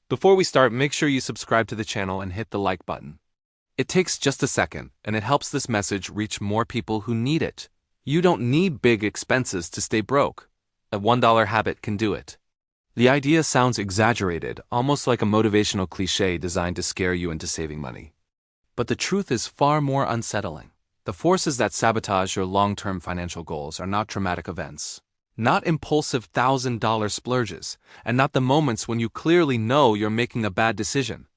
Before we start, make sure you subscribe to the channel and hit the like button. It takes just a second, and it helps this message reach more people who need it. You don't need big expenses to stay broke. A $1 habit can do it. The idea sounds exaggerated, almost like a motivational cliché designed to scare you into saving money. But the truth is far more unsettling. The forces that sabotage your long-term financial goals are not traumatic events, not impulsive $1,000 splurges, and not the moments when you clearly know you're making a bad decision.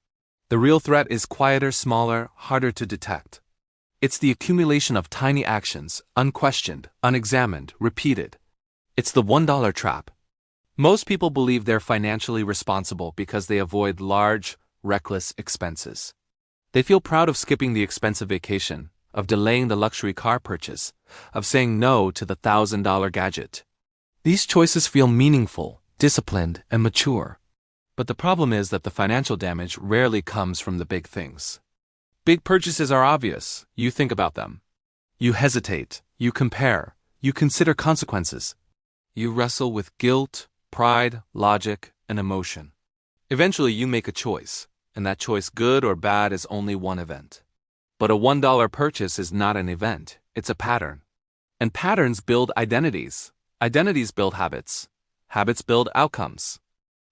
The real threat is quieter, smaller, harder to detect. It's the accumulation of tiny actions, unquestioned, unexamined, repeated. It's the $1 trap. Most people believe they're financially responsible because they avoid large, reckless expenses. They feel proud of skipping the expensive vacation, of delaying the luxury car purchase, of saying no to the $1,000 gadget. These choices feel meaningful, disciplined, and mature. But the problem is that the financial damage rarely comes from the big things. Big purchases are obvious. You think about them. You hesitate. You compare. You consider consequences. You wrestle with guilt, pride, logic, and emotion. Eventually, you make a choice, and that choice, good or bad, is only one event. But a $1 purchase is not an event, it's a pattern. And patterns build identities. Identities build habits. Habits build outcomes.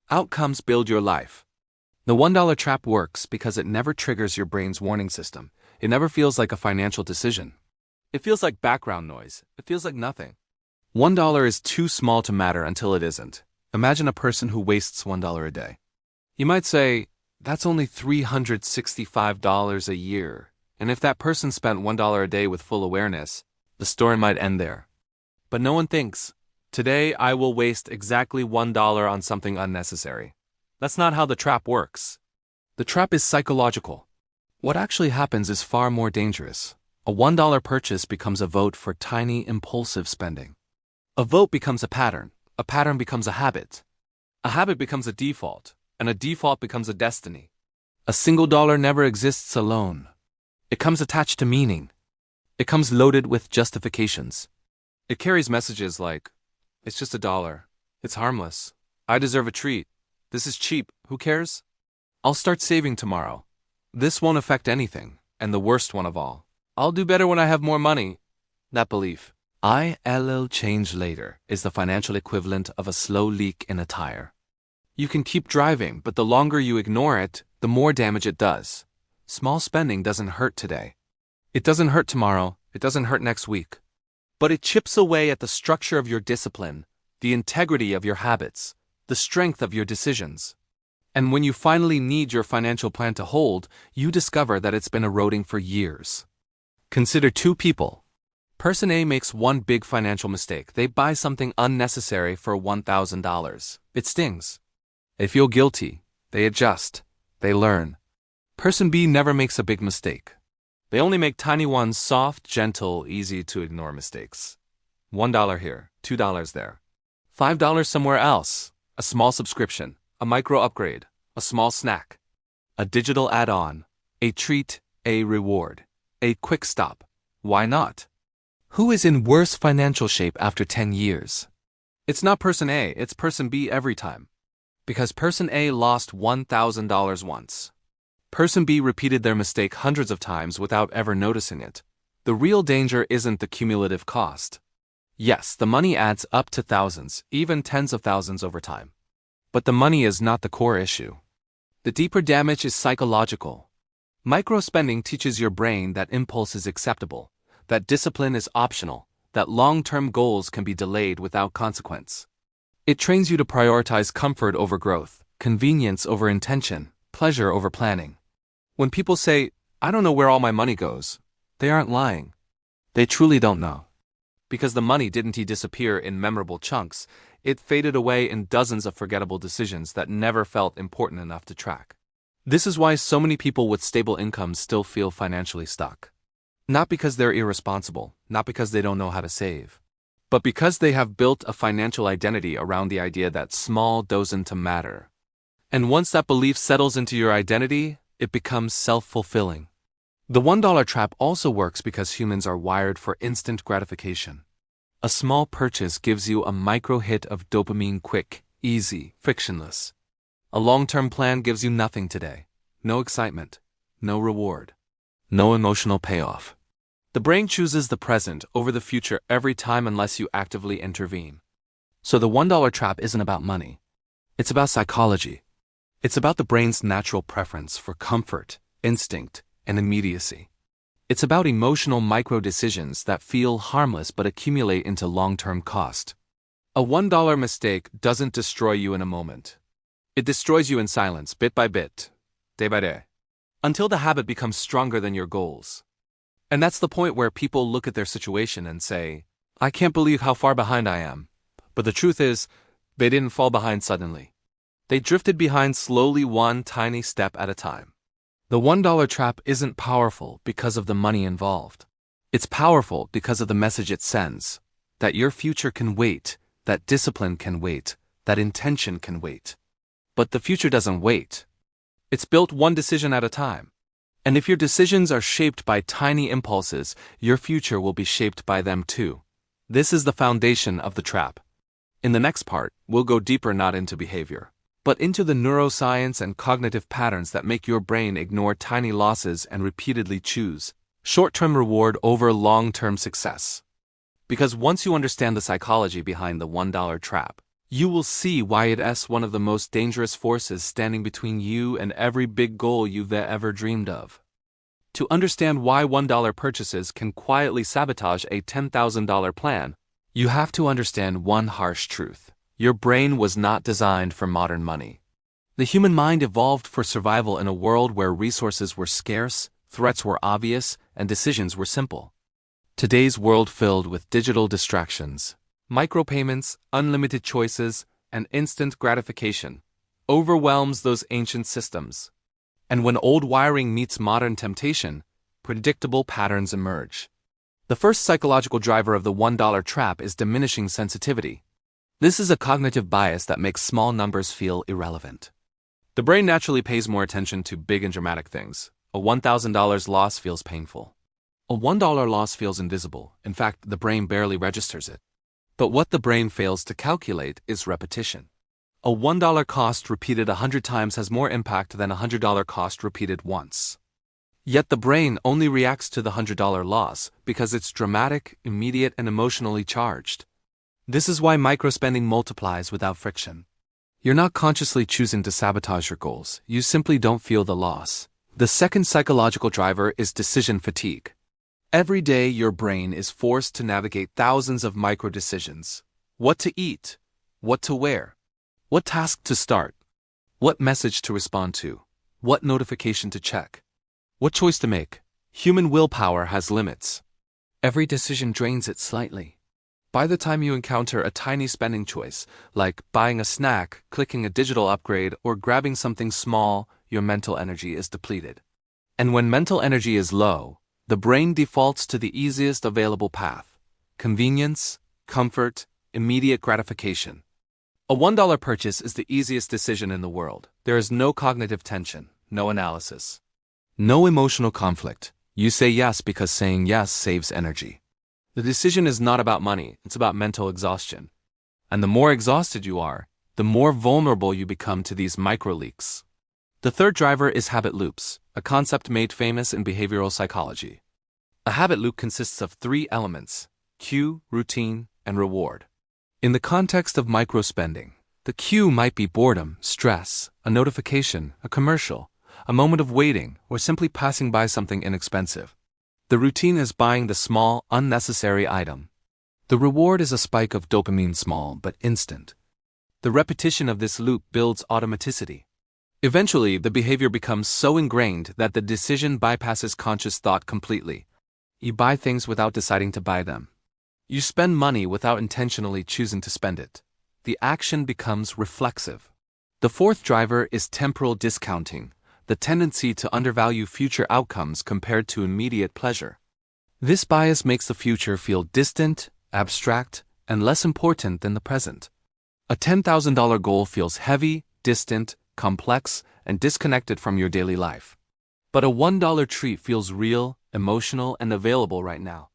Outcomes build your life. The $1 trap works because it never triggers your brain's warning system. It never feels like a financial decision. It feels like background noise. It feels like nothing. $1 is too small to matter until it isn't. Imagine a person who wastes $1 a day. You might say, that's only $365 a year. And if that person spent $1 a day with full awareness, the story might end there. But no one thinks, today I will waste exactly $1 on something unnecessary. That's not how the trap works. The trap is psychological. What actually happens is far more dangerous. A $1 purchase becomes a vote for tiny, impulsive spending. A vote becomes a pattern becomes a habit becomes a default, and a default becomes a destiny. A single dollar never exists alone. It comes attached to meaning. It comes loaded with justifications. It carries messages like, it's just $1. It's harmless. I deserve a treat. This is cheap. Who cares? I'll start saving tomorrow. This won't affect anything. And the worst one of all, I'll do better when I have more money. That belief, I'll change later, is the financial equivalent of a slow leak in a tire. You can keep driving, but the longer you ignore it, the more damage it does. Small spending doesn't hurt today. It doesn't hurt tomorrow. It doesn't hurt next week. But it chips away at the structure of your discipline, the integrity of your habits, the strength of your decisions. And when you finally need your financial plan to hold, you discover that it's been eroding for years. Consider two people. Person A makes one big financial mistake. They buy something unnecessary for $1,000. It stings. They feel guilty. They adjust. They learn. Person B never makes a big mistake. They only make tiny ones, soft, gentle, easy to ignore mistakes. $1 here, $2 there. $5 somewhere else. A small subscription, a micro upgrade, a small snack, a digital add-on, a treat, a reward, a quick stop. Why not? Who is in worse financial shape after 10 years? It's not person A, it's person B every time. Because person A lost $1,000 once. Person B repeated their mistake hundreds of times without ever noticing it. The real danger isn't the cumulative cost. Yes, the money adds up to thousands, even tens of thousands over time. But the money is not the core issue. The deeper damage is psychological. Micro-spending teaches your brain that impulse is acceptable, that discipline is optional, that long-term goals can be delayed without consequence. It trains you to prioritize comfort over growth, convenience over intention, pleasure over planning. When people say, I don't know where all my money goes, they aren't lying. They truly don't know. Because the money didn't disappear in memorable chunks, it faded away in dozens of forgettable decisions that never felt important enough to track. This is why so many people with stable incomes still feel financially stuck. Not because they're irresponsible, not because they don't know how to save, but because they have built a financial identity around the idea that small doesn't matter. And once that belief settles into your identity, it becomes self-fulfilling. The $1 trap also works because humans are wired for instant gratification. A small purchase gives you a micro hit of dopamine, quick, easy, frictionless. A long-term plan gives you nothing today. No excitement, no reward, no emotional payoff. The brain chooses the present over the future every time unless you actively intervene. So the $1 trap isn't about money. It's about psychology. It's about the brain's natural preference for comfort, instinct, and immediacy. It's about emotional micro-decisions that feel harmless but accumulate into long-term cost. A $1 mistake doesn't destroy you in a moment. It destroys you in silence, bit by bit, day by day, until the habit becomes stronger than your goals. And that's the point where people look at their situation and say, I can't believe how far behind I am. But the truth is, they didn't fall behind suddenly. They drifted behind slowly, one tiny step at a time. The $1 trap isn't powerful because of the money involved. It's powerful because of the message it sends, that your future can wait, that discipline can wait, that intention can wait. But the future doesn't wait. It's built one decision at a time. And if your decisions are shaped by tiny impulses, your future will be shaped by them too. This is the foundation of the trap. In the next part, we'll go deeper not into behavior, but into the neuroscience and cognitive patterns that make your brain ignore tiny losses and repeatedly choose short-term reward over long-term success. Because once you understand the psychology behind the $1 trap, you will see why it's one of the most dangerous forces standing between you and every big goal you've ever dreamed of. To understand why $1 purchases can quietly sabotage a $10,000 plan, you have to understand one harsh truth. Your brain was not designed for modern money. The human mind evolved for survival in a world where resources were scarce, threats were obvious, and decisions were simple. Today's world, filled with digital distractions, micropayments, unlimited choices, and instant gratification, overwhelms those ancient systems. And when old wiring meets modern temptation, predictable patterns emerge. The first psychological driver of the $1 trap is diminishing sensitivity. This is a cognitive bias that makes small numbers feel irrelevant. The brain naturally pays more attention to big and dramatic things. A $1,000 loss feels painful. A $1 loss feels invisible. In fact, the brain barely registers it. But what the brain fails to calculate is repetition. A $1 cost repeated 100 times has more impact than a $100 cost repeated once. Yet the brain only reacts to the $100 loss because it's dramatic, immediate, and emotionally charged. This is why microspending multiplies without friction. You're not consciously choosing to sabotage your goals, you simply don't feel the loss. The second psychological driver is decision fatigue. Every day your brain is forced to navigate thousands of micro-decisions. What to eat, what to wear, what task to start, what message to respond to, what notification to check, what choice to make. Human willpower has limits. Every decision drains it slightly. By the time you encounter a tiny spending choice, like buying a snack, clicking a digital upgrade, or grabbing something small, your mental energy is depleted. And when mental energy is low, the brain defaults to the easiest available path: convenience, comfort, immediate gratification. A $1 purchase is the easiest decision in the world. There is no cognitive tension, no analysis, no emotional conflict. You say yes because saying yes saves energy. The decision is not about money, it's about mental exhaustion. And the more exhausted you are, the more vulnerable you become to these micro-leaks. The third driver is habit loops, a concept made famous in behavioral psychology. A habit loop consists of three elements: cue, routine, and reward. In the context of micro-spending, the cue might be boredom, stress, a notification, a commercial, a moment of waiting, or simply passing by something inexpensive. The routine is buying the small, unnecessary item. The reward is a spike of dopamine, small but instant. The repetition of this loop builds automaticity. Eventually, the behavior becomes so ingrained that the decision bypasses conscious thought completely. You buy things without deciding to buy them. You spend money without intentionally choosing to spend it. The action becomes reflexive. The fourth driver is temporal discounting, the tendency to undervalue future outcomes compared to immediate pleasure. This bias makes the future feel distant, abstract, and less important than the present. A $10,000 goal feels heavy, distant, complex, and disconnected from your daily life. But a $1 treat feels real, emotional, and available right now.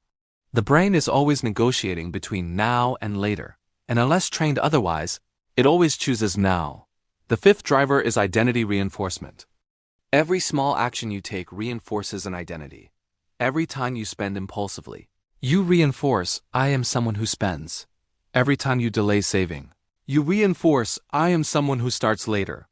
The brain is always negotiating between now and later, and unless trained otherwise, it always chooses now. The fifth driver is identity reinforcement. Every small action you take reinforces an identity. Every time you spend impulsively, you reinforce, I am someone who spends. Every time you delay saving, you reinforce, I am someone who starts later.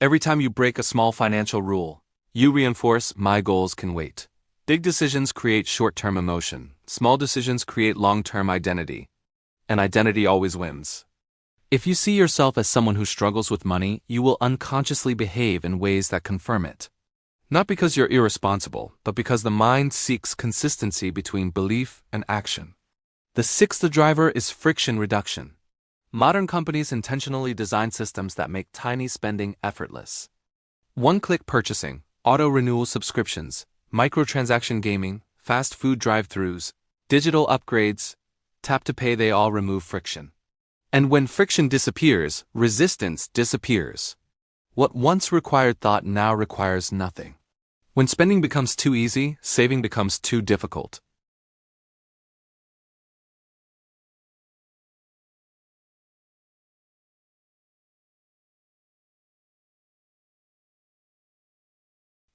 Every time you break a small financial rule, you reinforce, my goals can wait. Big decisions create short-term emotion. Small decisions create long-term identity. And identity always wins. If you see yourself as someone who struggles with money, you will unconsciously behave in ways that confirm it. Not because you're irresponsible, but because the mind seeks consistency between belief and action. The sixth driver is friction reduction. Modern companies intentionally design systems that make tiny spending effortless. One-click purchasing, auto-renewal subscriptions, microtransaction gaming, fast food drive-thrus, digital upgrades, tap-to-pay, they all remove friction. And when friction disappears, resistance disappears. What once required thought now requires nothing. When spending becomes too easy, saving becomes too difficult.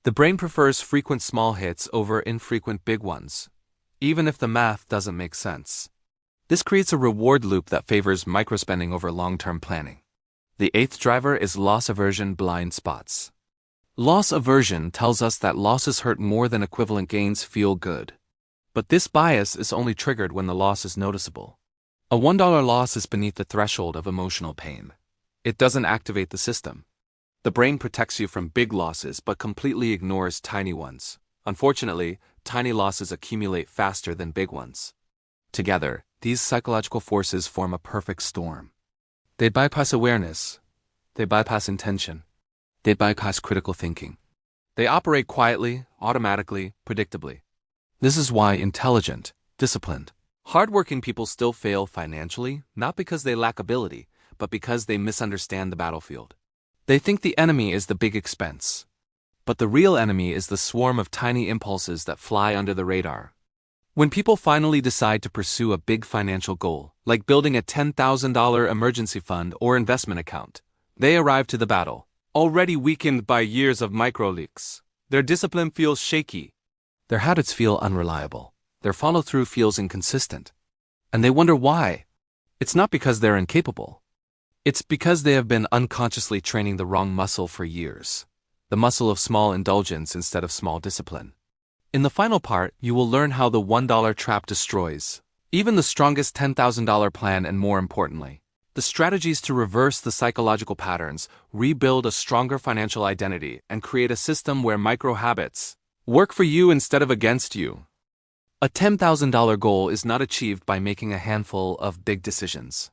The brain prefers frequent small hits over infrequent big ones, even if the math doesn't make sense. This creates a reward loop that favors microspending over long-term planning. The eighth driver is loss aversion blind spots. Loss aversion tells us that losses hurt more than equivalent gains feel good. But this bias is only triggered when the loss is noticeable. A $1 loss is beneath the threshold of emotional pain. It doesn't activate the system. The brain protects you from big losses but completely ignores tiny ones. Unfortunately, tiny losses accumulate faster than big ones. Together, these psychological forces form a perfect storm. They bypass awareness. They bypass intention. They bypass critical thinking. They operate quietly, automatically, predictably. This is why intelligent, disciplined, hardworking people still fail financially, not because they lack ability, but because they misunderstand the battlefield. They think the enemy is the big expense. But the real enemy is the swarm of tiny impulses that fly under the radar. When people finally decide to pursue a big financial goal, like building a $10,000 emergency fund or investment account, they arrive to the battle, already weakened by years of micro-leaks. Their discipline feels shaky. Their habits feel unreliable. Their follow-through feels inconsistent. And they wonder why. It's not because they're incapable. It's because they have been unconsciously training the wrong muscle for years. The muscle of small indulgence instead of small discipline. In the final part, you will learn how the $1 trap destroys even the strongest $10,000 plan, and more importantly, the strategies to reverse the psychological patterns, rebuild a stronger financial identity, and create a system where micro-habits work for you instead of against you. A $10,000 goal is not achieved by making a handful of big decisions.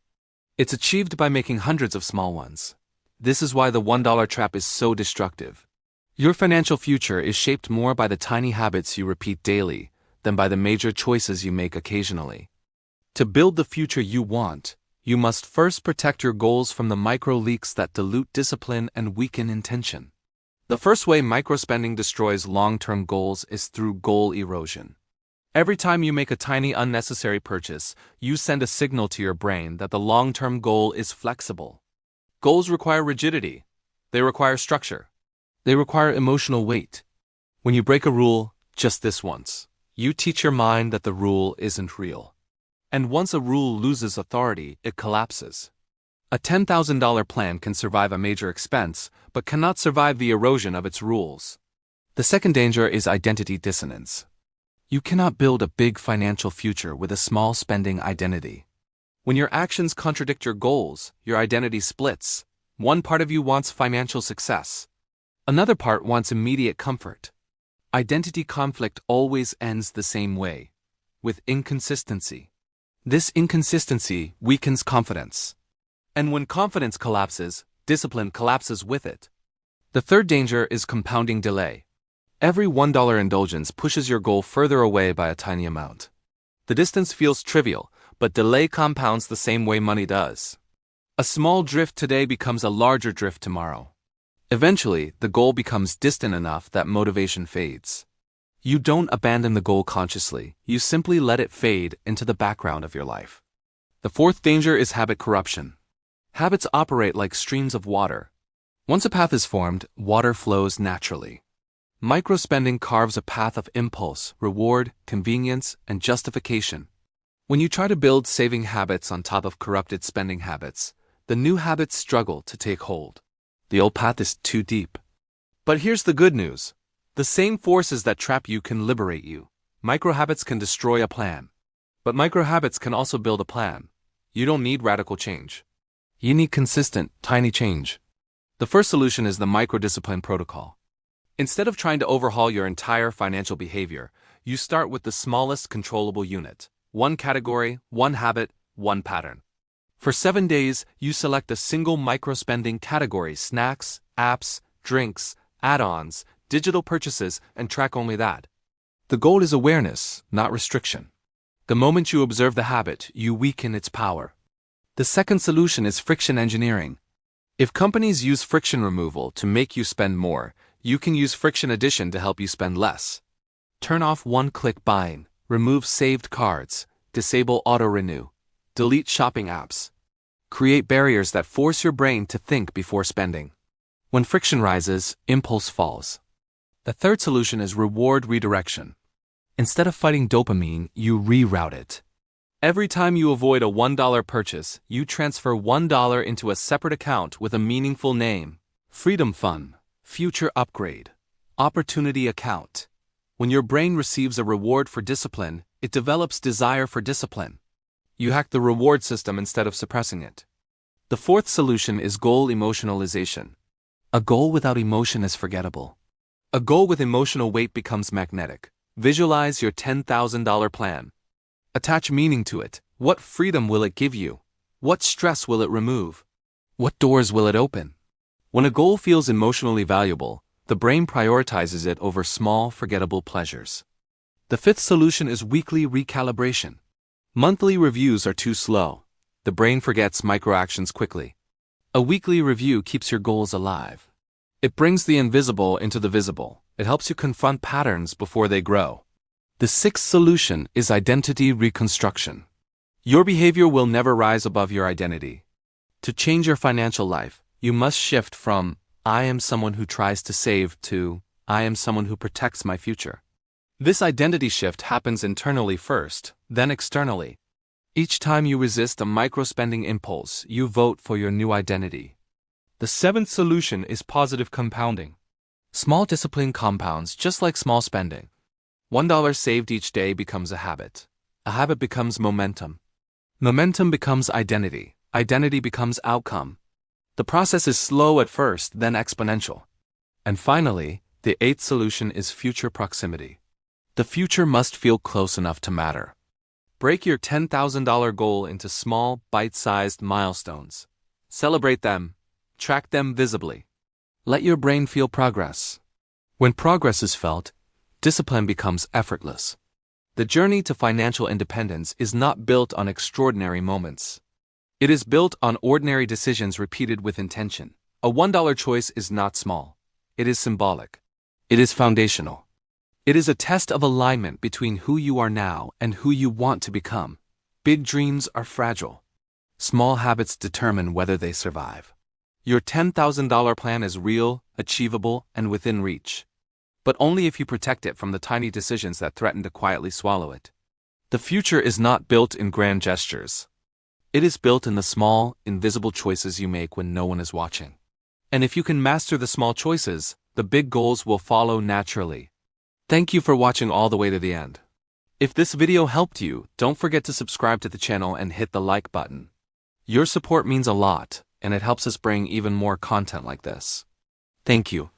It's achieved by making hundreds of small ones. This is why the $1 trap is so destructive. Your financial future is shaped more by the tiny habits you repeat daily than by the major choices you make occasionally. To build the future you want, you must first protect your goals from the micro-leaks that dilute discipline and weaken intention. The first way microspending destroys long-term goals is through goal erosion. Every time you make a tiny unnecessary purchase, you send a signal to your brain that the long-term goal is flexible. Goals require rigidity. They require structure. They require emotional weight. When you break a rule, just this once, you teach your mind that the rule isn't real. And once a rule loses authority, it collapses. A $10,000 plan can survive a major expense, but cannot survive the erosion of its rules. The second danger is identity dissonance. You cannot build a big financial future with a small spending identity. When your actions contradict your goals, your identity splits. One part of you wants financial success. Another part wants immediate comfort. Identity conflict always ends the same way, with inconsistency. This inconsistency weakens confidence. And when confidence collapses, discipline collapses with it. The third danger is compounding delay. Every $1 indulgence pushes your goal further away by a tiny amount. The distance feels trivial, but delay compounds the same way money does. A small drift today becomes a larger drift tomorrow. Eventually, the goal becomes distant enough that motivation fades. You don't abandon the goal consciously, you simply let it fade into the background of your life. The fourth danger is habit corruption. Habits operate like streams of water. Once a path is formed, water flows naturally. Microspending carves a path of impulse, reward, convenience, and justification. When you try to build saving habits on top of corrupted spending habits, the new habits struggle to take hold. The old path is too deep. But here's the good news. The same forces that trap you can liberate you. Microhabits can destroy a plan. But microhabits can also build a plan. You don't need radical change. You need consistent, tiny change. The first solution is the microdiscipline protocol. Instead of trying to overhaul your entire financial behavior, you start with the smallest controllable unit. One category, one habit, one pattern. For 7 days, you select a single microspending category: snacks, apps, drinks, add-ons, digital purchases, and track only that. The goal is awareness, not restriction. The moment you observe the habit, you weaken its power. The second solution is friction engineering. If companies use friction removal to make you spend more, you can use friction addition to help you spend less. Turn off one-click buying, remove saved cards, disable auto-renew, delete shopping apps. Create barriers that force your brain to think before spending. When friction rises, impulse falls. The third solution is reward redirection. Instead of fighting dopamine, you reroute it. Every time you avoid a $1 purchase, you transfer $1 into a separate account with a meaningful name: Freedom Fund, Future Upgrade, Opportunity Account. When your brain receives a reward for discipline, it develops desire for discipline. You hack the reward system instead of suppressing it. The fourth solution is goal emotionalization. A goal without emotion is forgettable. A goal with emotional weight becomes magnetic. Visualize your $10,000 plan. Attach meaning to it. What freedom will it give you? What stress will it remove? What doors will it open? When a goal feels emotionally valuable, the brain prioritizes it over small, forgettable pleasures. The fifth solution is weekly recalibration. Monthly reviews are too slow. The brain forgets microactions quickly. A weekly review keeps your goals alive. It brings the invisible into the visible. It helps you confront patterns before they grow. The sixth solution is identity reconstruction. Your behavior will never rise above your identity. To change your financial life, you must shift from "I am someone who tries to save" to "I am someone who protects my future." This identity shift happens internally first, then externally. Each time you resist a microspending impulse, you vote for your new identity. The seventh solution is positive compounding. Small discipline compounds just like small spending. $1 saved each day becomes a habit. A habit becomes momentum. Momentum becomes identity. Identity becomes outcome. The process is slow at first, then exponential. And finally, the eighth solution is future proximity. The future must feel close enough to matter. Break your $10,000 goal into small, bite-sized milestones. Celebrate them. Track them visibly. Let your brain feel progress. When progress is felt, discipline becomes effortless. The journey to financial independence is not built on extraordinary moments. It is built on ordinary decisions repeated with intention. A $1 choice is not small. It is symbolic. It is foundational. It is a test of alignment between who you are now and who you want to become. Big dreams are fragile. Small habits determine whether they survive. Your $10,000 plan is real, achievable, and within reach. But only if you protect it from the tiny decisions that threaten to quietly swallow it. The future is not built in grand gestures. It is built in the small, invisible choices you make when no one is watching. And if you can master the small choices, the big goals will follow naturally. Thank you for watching all the way to the end. If this video helped you, don't forget to subscribe to the channel and hit the like button. Your support means a lot, and it helps us bring even more content like this. Thank you.